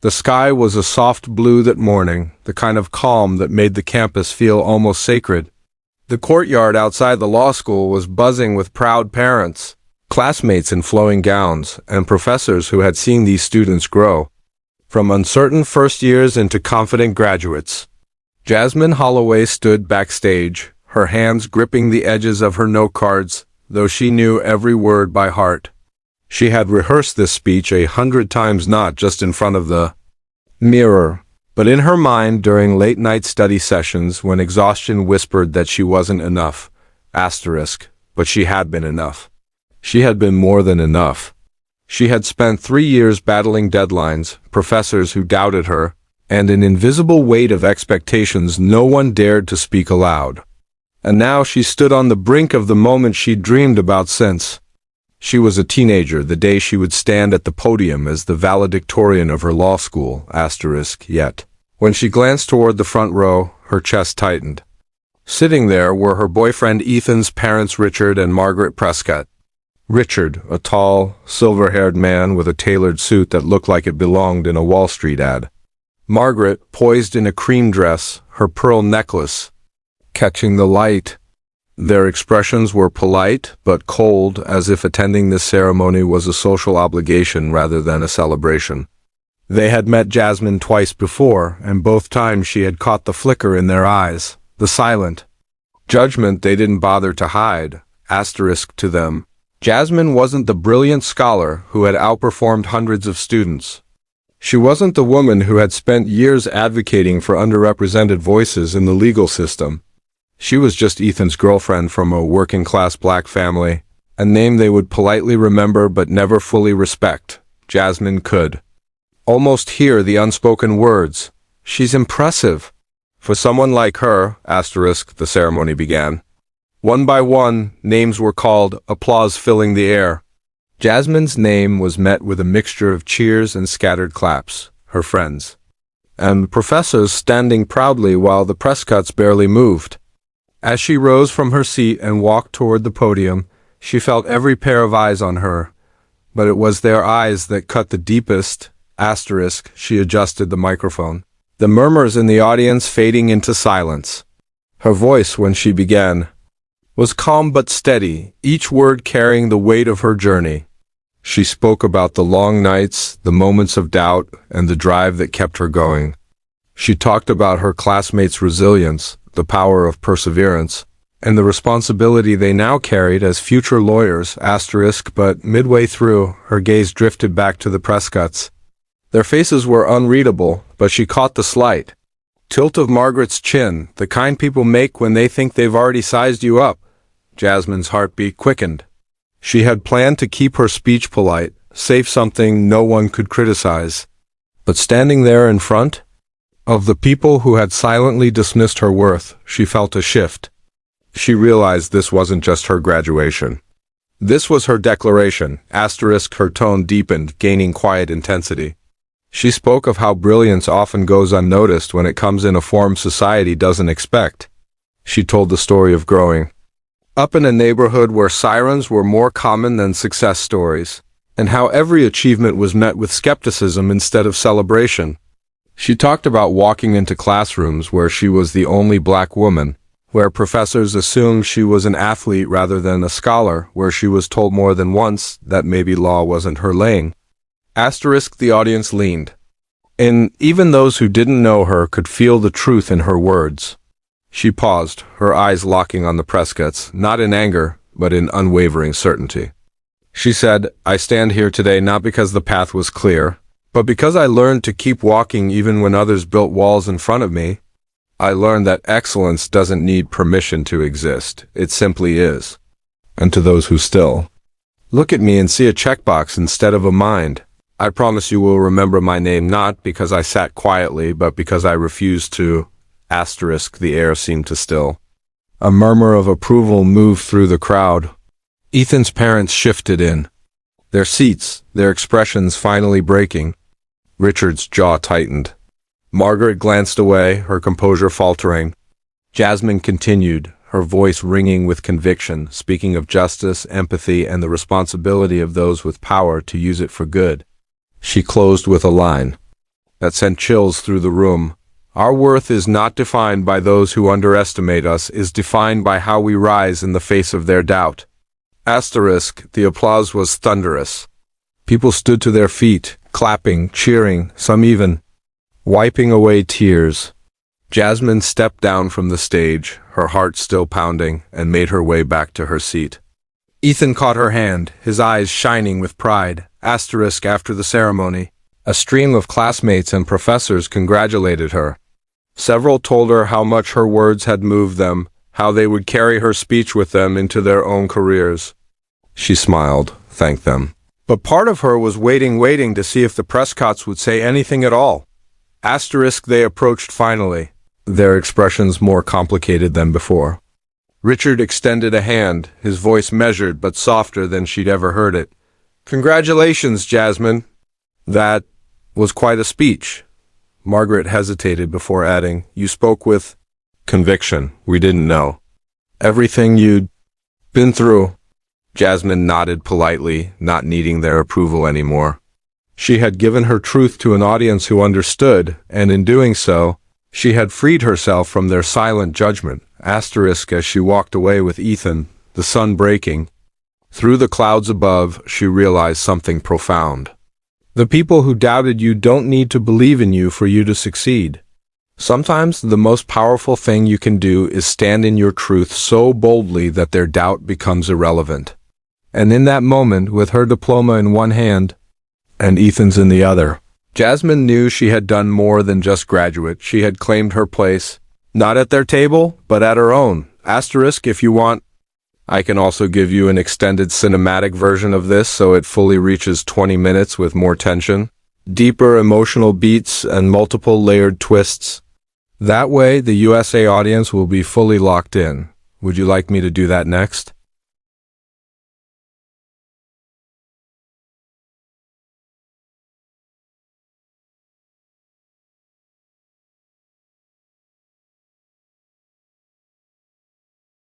The sky was a soft blue that morning, the kind of calm that made the campus feel almost sacred. The courtyard outside the law school was buzzing with proud parents, classmates in flowing gowns, and professors who had seen these students grow from uncertain first years into confident graduates. Jasmine Holloway stood backstage, her hands gripping the edges of her note cards, though she knew every word by heart. She had rehearsed this speech 100 times, not just in front of the mirror, but in her mind during late-night study sessions when exhaustion whispered that she wasn't enough. But she had been enough. She had been more than enough. She had spent 3 years battling deadlines, professors who doubted her, and an invisible weight of expectations no one dared to speak aloud. And now she stood on the brink of the moment she'd dreamed about since. She was a teenager the day she would stand at the podium as the valedictorian of her law school, yet. When she glanced toward the front row, her chest tightened. Sitting there were her boyfriend Ethan's parents, Richard and Margaret Prescott. Richard, a tall, silver-haired man with a tailored suit that looked like it belonged in a Wall Street ad. Margaret, poised in a cream dress, her pearl necklace catching the light. Their expressions were polite but cold, as if attending this ceremony was a social obligation rather than a celebration. They had met Jasmine twice before, and both times she had caught the flicker in their eyes, the silent judgment they didn't bother to hide, to them. Jasmine wasn't the brilliant scholar who had outperformed hundreds of students. She wasn't the woman who had spent years advocating for underrepresented voices in the legal system. She was just Ethan's girlfriend from a working-class black family, a name they would politely remember but never fully respect. Jasmine could almost hear the unspoken words. She's impressive. For someone like her, the ceremony began. One by one, names were called, applause filling the air. Jasmine's name was met with a mixture of cheers and scattered claps, her friends and professors standing proudly while the Prescotts barely moved. As she rose from her seat and walked toward the podium, she felt every pair of eyes on her, but it was their eyes that cut the deepest. She adjusted the microphone, the murmurs in the audience fading into silence. Her voice, when she began, was calm but steady, each word carrying the weight of her journey. She spoke about the long nights, the moments of doubt, and the drive that kept her going. She talked about her classmates' resilience, the power of perseverance, and the responsibility they now carried as future lawyers, but midway through, her gaze drifted back to the Prescotts. Their faces were unreadable, but she caught the slight tilt of Margaret's chin, the kind people make when they think they've already sized you up. Jasmine's heartbeat quickened. She had planned to keep her speech polite, save something no one could criticize. But standing there in front of the people who had silently dismissed her worth, she felt a shift. She realized this wasn't just her graduation. This was her declaration, her tone deepened, gaining quiet intensity. She spoke of how brilliance often goes unnoticed when it comes in a form society doesn't expect. She told the story of growing up in a neighborhood where sirens were more common than success stories, and how every achievement was met with skepticism instead of celebration. She talked about walking into classrooms where she was the only black woman, where professors assumed she was an athlete rather than a scholar, where she was told more than once that maybe law wasn't her lane. The audience leaned. And even those who didn't know her could feel the truth in her words. She paused, her eyes locking on the Prescotts, not in anger, but in unwavering certainty. She said, "I stand here today not because the path was clear, but because I learned to keep walking even when others built walls in front of me. I learned that excellence doesn't need permission to exist, it simply is. And to those who still look at me and see a checkbox instead of a mind, I promise you will remember my name not because I sat quietly, but because I refused to." The air seemed to still. A murmur of approval moved through the crowd. Ethan's parents shifted in their seats, their expressions finally breaking. Richard's jaw tightened. Margaret glanced away, her composure faltering. Jasmine continued, her voice ringing with conviction, speaking of justice, empathy, and the responsibility of those with power to use it for good. She closed with a line. that sent chills through the room. Our worth is not defined by those who underestimate us, is defined by how we rise in the face of their doubt. Asterisk, the applause was thunderous. People stood to their feet, clapping, cheering, some even wiping away tears. Jasmine stepped down from the stage, her heart still pounding, and made her way back to her seat. Ethan caught her hand, his eyes shining with pride. Asterisk, after the ceremony, a stream of classmates and professors congratulated her. Several told her how much her words had moved them, how they would carry her speech with them into their own careers. She smiled, thanked them. But part of her was waiting to see if the Prescotts would say anything at all. Asterisk, they approached finally, their expressions more complicated than before. Richard extended a hand, his voice measured but softer than she'd ever heard it. Congratulations, Jasmine. That was quite a speech. Margaret hesitated before adding, you spoke with conviction. We didn't know. Everything you'd been through. Jasmine nodded politely, not needing their approval anymore. She had given her truth to an audience who understood, and in doing so, she had freed herself from their silent judgment. Asterisk, as she walked away with Ethan, the sun breaking. Through the clouds above, she realized something profound. The people who doubted you don't need to believe in you for you to succeed. Sometimes the most powerful thing you can do is stand in your truth so boldly that their doubt becomes irrelevant. And in that moment, with her diploma in one hand and Ethan's in the other, Jasmine knew she had done more than just graduate. She had claimed her place, not at their table, but at her own. Asterisk, if you want, I can also give you an extended cinematic version of this so it fully reaches 20 minutes with more tension, deeper emotional beats, and multiple layered twists. That way, the USA audience will be fully locked in. Would you like me to do that next?